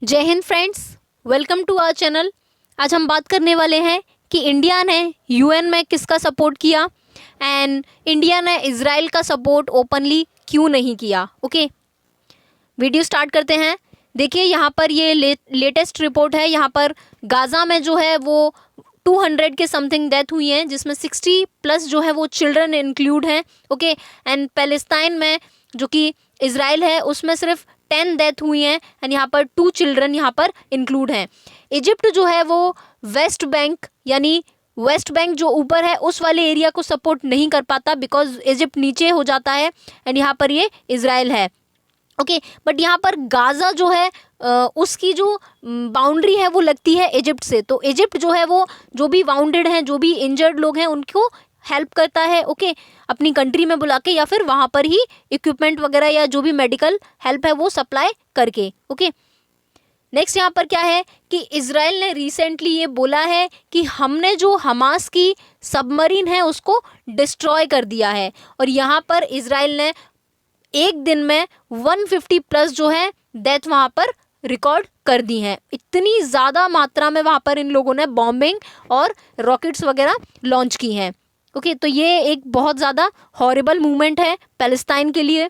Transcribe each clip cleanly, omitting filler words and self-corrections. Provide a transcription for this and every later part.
जय हिंद friends, welcome to our channel. आज हम बात करने वाले हैं कि इंडिया ने यूएन में किसका सपोर्ट किया एंड इंडिया ने इजराइल का सपोर्ट ओपनली क्यों नहीं किया। ओके, वीडियो स्टार्ट करते हैं। देखिए यहाँ पर ये लेटेस्ट रिपोर्ट है। यहाँ पर गाज़ा में जो है वो 200 के समथिंग डेथ हुई हैं, जिसमें 60+ जो है वो चिल्ड्रन इंक्लूड हैं। ओके, एंड पैलेस्टाइन में जो कि इजराइल है उसमें सिर्फ 10 डेथ हुई हैं एंड यहाँ पर 2 चिल्ड्रन यहाँ पर इंक्लूड हैं। इजिप्ट जो है वो वेस्ट बैंक यानी वेस्ट बैंक जो ऊपर है उस वाले एरिया को सपोर्ट नहीं कर पाता बिकॉज इजिप्ट नीचे हो जाता है एंड यहाँ पर ये इजराइल है। ओके, बट यहाँ पर गाज़ा जो है उसकी जो बाउंड्री है वो लगती है इजिप्ट से। तो इजिप्ट जो है वो जो भी वाउंडेड हैं, जो भी इंजर्ड लोग हैं, उनको हेल्प करता है। ओके, अपनी कंट्री में बुला के या फिर वहाँ पर ही इक्विपमेंट वगैरह या जो भी मेडिकल हेल्प है वो सप्लाई करके। ओके, नेक्स्ट यहाँ पर क्या है कि इजराइल ने रिसेंटली ये बोला है कि हमने जो हमास की सबमरीन है उसको डिस्ट्रॉय कर दिया है और यहाँ पर इजराइल ने एक दिन में 150+ जो है डेथ वहाँ पर रिकॉर्ड कर दी हैं। इतनी ज़्यादा मात्रा में वहाँ पर इन लोगों ने बॉम्बिंग और रॉकेट्स वगैरह लॉन्च की हैं। ओके, तो ये एक बहुत ज़्यादा हॉरिबल मूवमेंट है पैलेस्टाइन के लिए।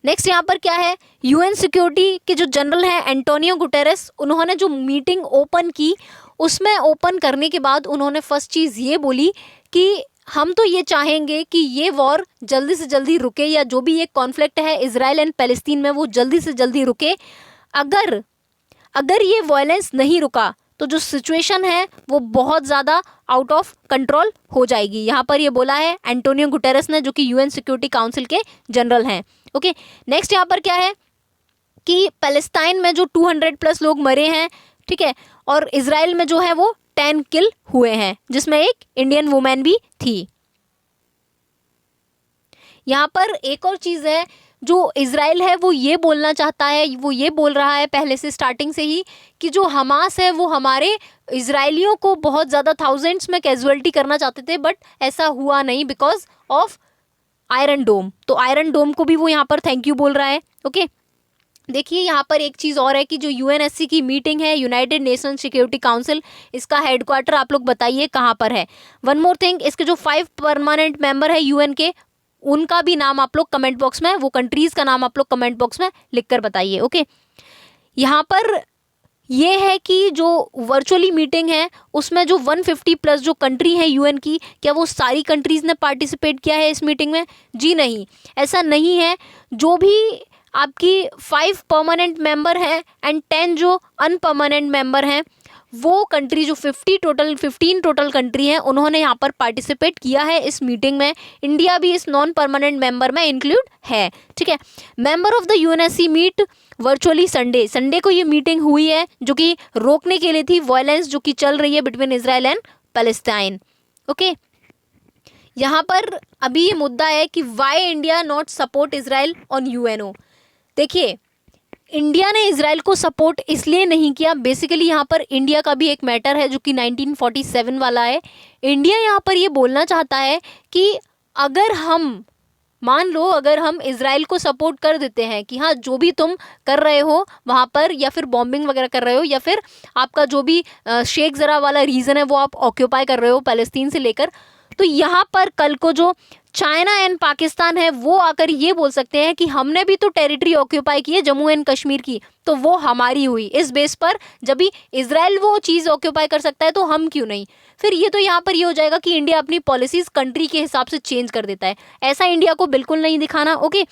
नेक्स्ट यहाँ पर क्या है, यूएन सिक्योरिटी के जो जनरल हैं एंटोनियो गुटेरेस, उन्होंने जो मीटिंग ओपन की उसमें ओपन करने के बाद उन्होंने फर्स्ट चीज़ ये बोली कि हम तो ये चाहेंगे कि ये वॉर जल्दी से जल्दी रुके या जो भी ये कॉन्फ्लिक्ट है इजराइल एंड पैलेस्टीन में वो जल्दी से जल्दी रुके। अगर ये वायलेंस नहीं रुका तो जो सिचुएशन है वो बहुत ज़्यादा आउट ऑफ कंट्रोल हो जाएगी। यहाँ पर ये बोला है एंटोनियो गुटेरेस ने, जो कि यूएन सिक्योरिटी काउंसिल के जनरल हैं। ओके, नेक्स्ट यहाँ पर क्या है कि पैलेस्टाइन में जो 200+ लोग मरे हैं, ठीक है, और इजराइल में जो है वो 10 किल हुए हैं, जिसमें एक इंडियन वुमेन भी थी। यहाँ पर एक और चीज़ है, जो इजराइल है वो ये बोलना चाहता है, वो ये बोल रहा है पहले से स्टार्टिंग से ही कि जो हमास है वो हमारे इजराइलियों को बहुत ज़्यादा थाउजेंड्स में कैजुअलिटी करना चाहते थे, बट ऐसा हुआ नहीं बिकॉज ऑफ आयरन डोम। तो आयरन डोम को भी वो यहाँ पर थैंक यू बोल रहा है। ओके, देखिए यहाँ पर एक चीज़ और है कि जो यूएनएससी की मीटिंग है, यूनाइटेड नेशन सिक्योरिटी काउंसिल, इसका हेडक्वार्टर आप लोग बताइए कहाँ पर है। वन मोर थिंग, इसके जो 5 परमानेंट मेंबर है यूएन के, उनका भी नाम आप लोग कमेंट बॉक्स में, वो कंट्रीज़ का नाम आप लोग कमेंट बॉक्स में लिख कर बताइए। ओके, यहाँ पर ये है कि जो वर्चुअली मीटिंग है उसमें जो 150+ जो कंट्री है यूएन की, क्या वो सारी कंट्रीज़ ने पार्टिसिपेट किया है इस मीटिंग में? जी नहीं, ऐसा नहीं है। जो भी आपकी 5 परमानेंट मेंबर हैं एंड 10 जो अनपरमानेंट मेंबर हैं, वो कंट्री जो 15 टोटल कंट्री हैं, उन्होंने यहाँ पर पार्टिसिपेट किया है इस मीटिंग में। इंडिया भी इस नॉन परमानेंट मेंबर में इंक्लूड है। ठीक है, member of the UNSC meet virtually Sunday को ये मीटिंग हुई है, जो कि रोकने के लिए थी वायलेंस जो कि चल रही है between Israel and Palestine. Okay, यहाँ पर अभी ये मुद्दा है कि why India not support Israel on UNO. देखिए, इंडिया ने इजराइल को सपोर्ट इसलिए नहीं किया, बेसिकली यहाँ पर इंडिया का भी एक मैटर है जो कि 1947 वाला है। इंडिया यहाँ पर ये बोलना चाहता है कि अगर हम मान लो, अगर हम इजराइल को सपोर्ट कर देते हैं कि हाँ जो भी तुम कर रहे हो वहाँ पर, या फिर बॉम्बिंग वगैरह कर रहे हो, या फिर आपका जो भी शेख ज़रा वाला रीजन है वो आप ऑक्यूपाई कर रहे हो पैलेस्तीन से लेकर, तो यहाँ पर कल को जो चाइना एंड पाकिस्तान है वो आकर ये बोल सकते हैं कि हमने भी तो टेरिटरी ऑक्यूपाई की है जम्मू एंड कश्मीर की, तो वो हमारी हुई। इस बेस पर जब भी इजराइल वो चीज़ ऑक्यूपाई कर सकता है तो हम क्यों नहीं? फिर ये तो यहाँ पर ये हो जाएगा कि इंडिया अपनी पॉलिसीज कंट्री के हिसाब से चेंज कर देता है। ऐसा इंडिया को बिल्कुल नहीं दिखाना। Okay,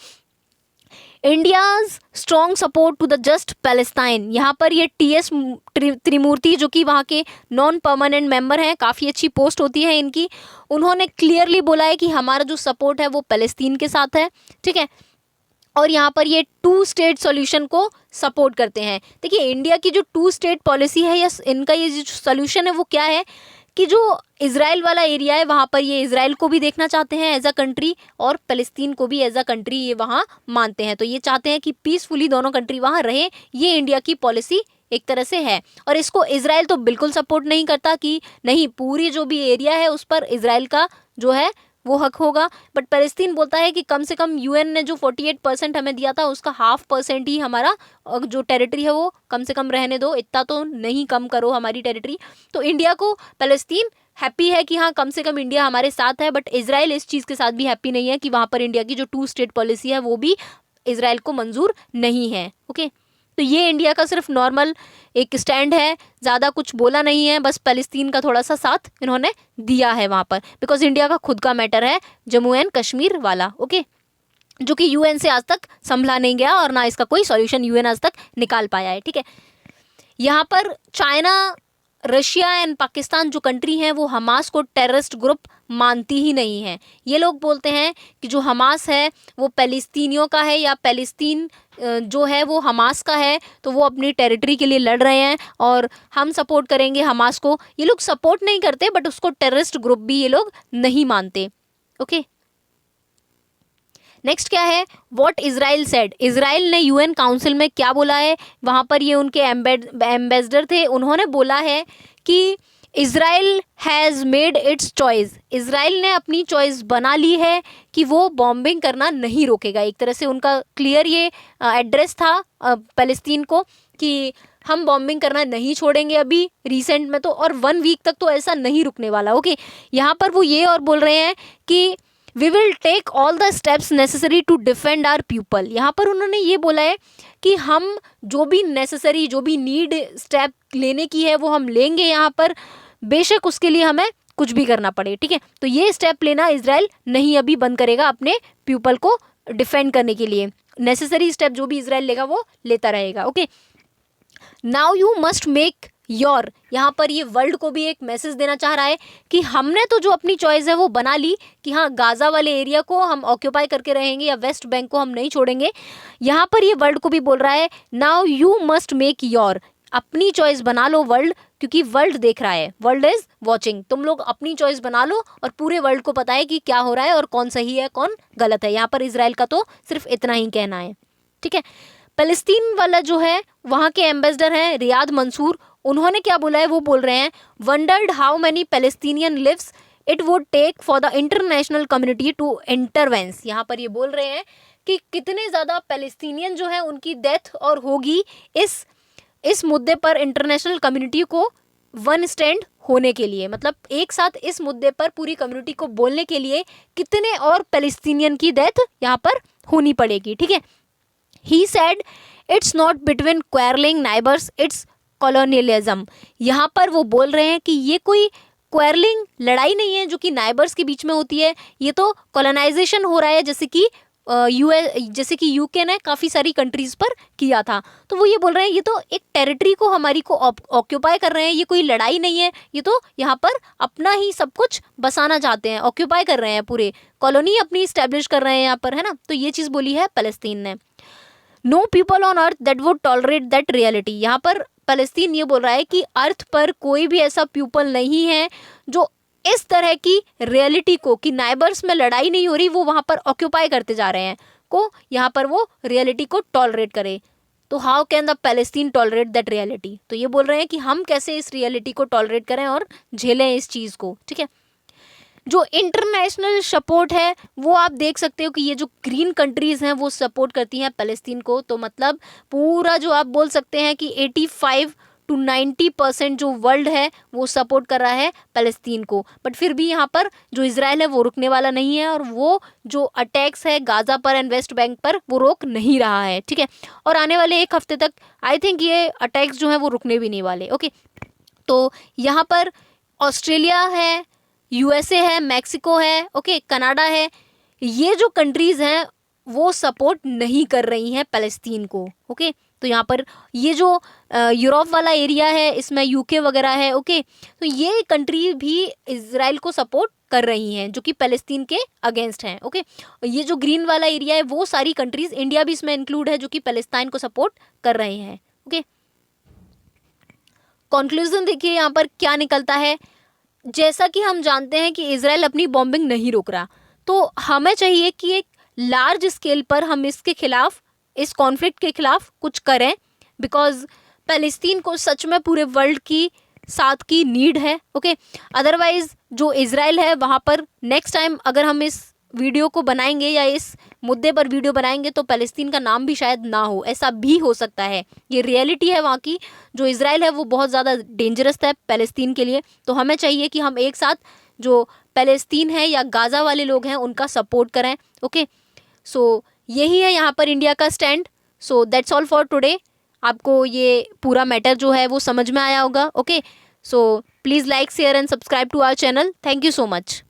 India's strong support to the just Palestine. यहाँ पर ये TS त्रिमूर्ति जो कि वहाँ के नॉन परमानेंट मेंबर हैं, काफ़ी अच्छी पोस्ट होती है इनकी, उन्होंने क्लियरली बोला है कि हमारा जो सपोर्ट है वो पैलेस्तीन के साथ है। ठीक है, और यहाँ पर ये 2 स्टेट सॉल्यूशन को सपोर्ट करते हैं। देखिए, इंडिया की जो 2 स्टेट पॉलिसी है या इनका ये जो सॉल्यूशन है वो क्या है कि जो इजराइल वाला एरिया है वहाँ पर ये इजराइल को भी देखना चाहते हैं एज अ कंट्री और फ़लस्तीन को भी एज अ कंट्री ये वहाँ मानते हैं। तो ये चाहते हैं कि पीसफुली दोनों कंट्री वहाँ रहे। ये इंडिया की पॉलिसी एक तरह से है, और इसको इजराइल तो बिल्कुल सपोर्ट नहीं करता कि नहीं, पूरी जो भी एरिया है उस पर इजराइल का जो है वो हक होगा। बट पैलेस्तीन बोलता है कि कम से कम यूएन ने जो 48% हमें दिया था उसका 0.5% ही हमारा जो टेरिटरी है वो कम से कम रहने दो, इतना तो नहीं कम करो हमारी टेरिटरी। तो इंडिया को पैलेस्तीन हैप्पी है कि हाँ कम से कम इंडिया हमारे साथ है, बट इजराइल इस चीज़ के साथ भी हैप्पी नहीं है कि वहाँ पर इंडिया की जो 2 स्टेट पॉलिसी है वो भी इजराइल को मंजूर नहीं है। ओके, तो ये इंडिया का सिर्फ नॉर्मल एक स्टैंड है, ज़्यादा कुछ बोला नहीं है, बस पैलेस्तीन का थोड़ा सा साथ इन्होंने दिया है वहाँ पर, बिकॉज इंडिया का खुद का मैटर है जम्मू एंड कश्मीर वाला। ओके, जो कि यूएन से आज तक संभला नहीं गया और ना इसका कोई सॉल्यूशन यूएन आज तक निकाल पाया है। ठीक है, यहाँ पर चाइना, रशिया एंड पाकिस्तान जो कंट्री हैं वो हमास को टेररिस्ट ग्रुप मानती ही नहीं है। ये लोग बोलते हैं कि जो हमास है वो पैलेस्तीनियों का है या पैलेस्तीन जो है वो हमास का है, तो वो अपनी टेरिटरी के लिए लड़ रहे हैं और हम सपोर्ट करेंगे हमास को। ये लोग सपोर्ट नहीं करते बट उसको टेररिस्ट ग्रुप भी ये लोग नहीं मानते। ओके, नेक्स्ट क्या है, व्हाट इजराइल सेड। इजराइल ने यूएन काउंसिल में क्या बोला है, वहाँ पर ये उनके एम्बेसडर थे, उन्होंने बोला है कि Israel has made it's choice. Israel ने अपनी चॉइस बना ली है कि वो बॉम्बिंग करना नहीं रोकेगा। एक तरह से उनका क्लियर ये एड्रेस था पैलेस्तीन को कि हम बॉम्बिंग करना नहीं छोड़ेंगे अभी रिसेंट में तो, और 1 वीक तक तो ऐसा नहीं रुकने वाला। ओके, यहाँ पर वो ये और बोल रहे हैं कि we will take all the steps necessary to defend our people. यहाँ पर उन्होंने ये बोला है कि हम जो भी नेसेसरी, जो भी नीड स्टेप लेने की है वो हम लेंगे यहाँ पर, बेशक उसके लिए हमें कुछ भी करना पड़े। ठीक है, तो ये स्टेप लेना इजराइल नहीं अभी बंद करेगा अपने पीपल को डिफेंड करने के लिए। नेसेसरी स्टेप जो भी इजराइल लेगा वो लेता रहेगा। Okay, now you must make your, यहाँ पर ये वर्ल्ड को भी एक मैसेज देना चाह रहा है कि हमने तो जो अपनी चॉइस है वो बना ली कि हाँ गाजा वाले एरिया को हम ऑक्यूपाई करके रहेंगे या वेस्ट बैंक को हम नहीं छोड़ेंगे। यहाँ पर ये वर्ल्ड को भी बोल रहा है now you must make your, अपनी चॉइस बना लो वर्ल्ड, क्योंकि वर्ल्ड देख रहा है, वर्ल्ड इज वॉचिंग। तुम लोग अपनी चॉइस बना लो और पूरे वर्ल्ड को पता है कि क्या हो रहा है और कौन सही है कौन गलत है। यहाँ पर इजराइल का तो सिर्फ इतना ही कहना है। ठीक है, पैलेस्तीन वाला जो है वहाँ के एम्बेसडर हैं रियाद मंसूर, उन्होंने क्या बोला है वो बोल रहे हैं wondered how many Palestinian lives it would take for the international community to intervene. यहाँ पर ये बोल रहे हैं कि कितने ज़्यादा पैलेस्टीनियन जो है उनकी डेथ और होगी इस मुद्दे पर इंटरनेशनल कम्युनिटी को वन स्टैंड होने के लिए, मतलब एक साथ इस मुद्दे पर पूरी कम्युनिटी को बोलने के लिए कितने और पैलेस्टीनियन की डेथ यहाँ पर होनी पड़ेगी। ठीक है, he said it's not between quarrelling neighbours, it's colonialism. यहाँ पर वो बोल रहे हैं कि ये कोई क्वेरलिंग लड़ाई नहीं है जो कि नाइबर्स के बीच में होती है, ये तो कॉलोनाइजेशन हो रहा है जैसे कि यूके ने काफ़ी सारी कंट्रीज़ पर किया था। तो वो ये बोल रहे हैं ये तो एक टेरिटरी को हमारी को ऑक्यूपाई कर रहे हैं, ये कोई लड़ाई नहीं है, ये तो यहाँ पर अपना ही सब कुछ बसाना चाहते हैं, ऑक्यूपाई कर रहे हैं, पूरे कॉलोनी अपनी इस्टेब्लिश कर रहे हैं यहाँ पर, है ना। तो ये चीज़ बोली है पैलेस्तीन ने। Know people on earth that would tolerate that reality. यहाँ पर पैलेस्तीन ये बोल रहा है कि अर्थ पर कोई भी ऐसा पीपल नहीं है जो इस तरह की रियलिटी को, कि नाइबर्स में लड़ाई नहीं हो रही, वो वहाँ पर ऑक्यूपाई करते जा रहे हैं, को यहाँ पर वो रियलिटी को टॉलरेट करे। तो how can the Palestine tolerate that reality. तो ये बोल रहे हैं कि हम कैसे इस रियलिटी को टॉलरेट करें और झेलें इस चीज़ को। ठीक है, जो इंटरनेशनल सपोर्ट है वो आप देख सकते हो कि ये जो ग्रीन कंट्रीज़ हैं वो सपोर्ट करती हैं पैलेस्तीन को। तो मतलब पूरा जो आप बोल सकते हैं कि 85 to 90% जो वर्ल्ड है वो सपोर्ट कर रहा है पैलेस्तीन को। बट फिर भी यहाँ पर जो इजराइल है वो रुकने वाला नहीं है और वो जो अटैक्स है गाज़ा पर एंड वेस्ट बैंक पर वो रोक नहीं रहा है। ठीक है, और आने वाले 1 हफ्ते तक आई थिंक ये अटैक्स जो हैं वो रुकने भी नहीं वाले। ओके, तो यहाँ पर ऑस्ट्रेलिया है, यूएसए है, मैक्सिको है, ओके, कनाडा है, ये जो कंट्रीज़ हैं वो सपोर्ट नहीं कर रही हैं पैलेस्तीन को। ओके, तो यहाँ पर ये जो यूरोप वाला एरिया है इसमें यूके वगैरह है। ओके, तो ये कंट्री भी इजराइल को सपोर्ट कर रही हैं जो कि पैलेस्तीन के अगेंस्ट हैं। ओके, ये जो ग्रीन वाला एरिया है वो सारी कंट्रीज, इंडिया भी इसमें इंक्लूड है, जो कि पैलेस्टाइन को सपोर्ट कर रहे हैं। ओके, कंक्लूजन देखिए यहाँ पर क्या निकलता है। जैसा कि हम जानते हैं कि इजराइल अपनी बॉम्बिंग नहीं रोक रहा, तो हमें चाहिए कि एक लार्ज स्केल पर हम इसके खिलाफ, इस कॉन्फ्लिक्ट के खिलाफ कुछ करें, बिकॉज पैलेस्तीन को सच में पूरे वर्ल्ड की साथ की नीड है, ओके। अदरवाइज जो इजराइल है वहाँ पर नेक्स्ट टाइम अगर हम इस वीडियो को बनाएंगे या इस मुद्दे पर वीडियो बनाएंगे तो पैलेस्तीन का नाम भी शायद ना हो, ऐसा भी हो सकता है। ये रियलिटी है वहाँ की। जो इजराइल है वो बहुत ज़्यादा डेंजरस है पैलेस्तीन के लिए। तो हमें चाहिए कि हम एक साथ जो पैलेस्तीन है या गाज़ा वाले लोग हैं उनका सपोर्ट करें, ओके। सो यही है यहाँ पर इंडिया का stand. So that's all for today. आपको ये पूरा मैटर जो है वो समझ में आया होगा, okay. So please like share and subscribe to our channel. Thank you so much.